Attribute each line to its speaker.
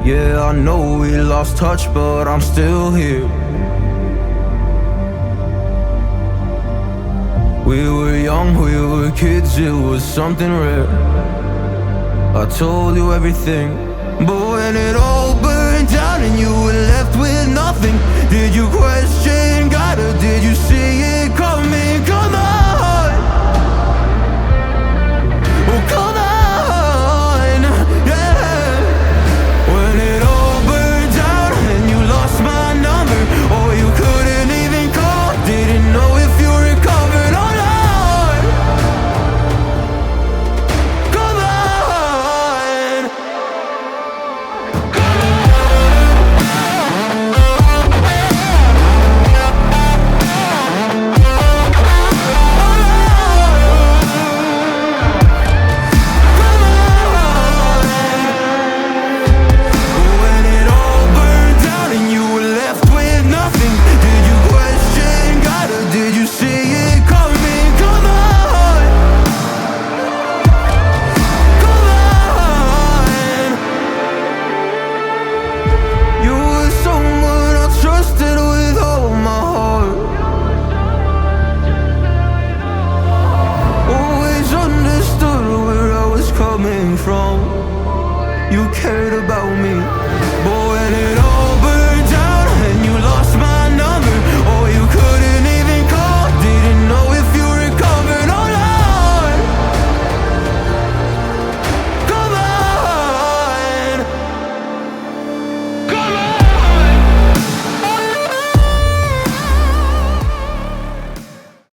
Speaker 1: Yeah, I know we lost touch, but I'm still here. We were young, we were kids, it was something rare. I told you everything, but when it all burned down and you were left with nothing, did you question God or did you see it coming? Come on, oh come on, yeah. When it all burned down and you lost my number, or you couldn't even call, didn't know if you recovered or not. Come on, when it all burned down and you were left with nothing, did you question God or did you see it coming? Come on, come on. You were someone I trusted with all my heart. Always understood where I was coming from. You cared about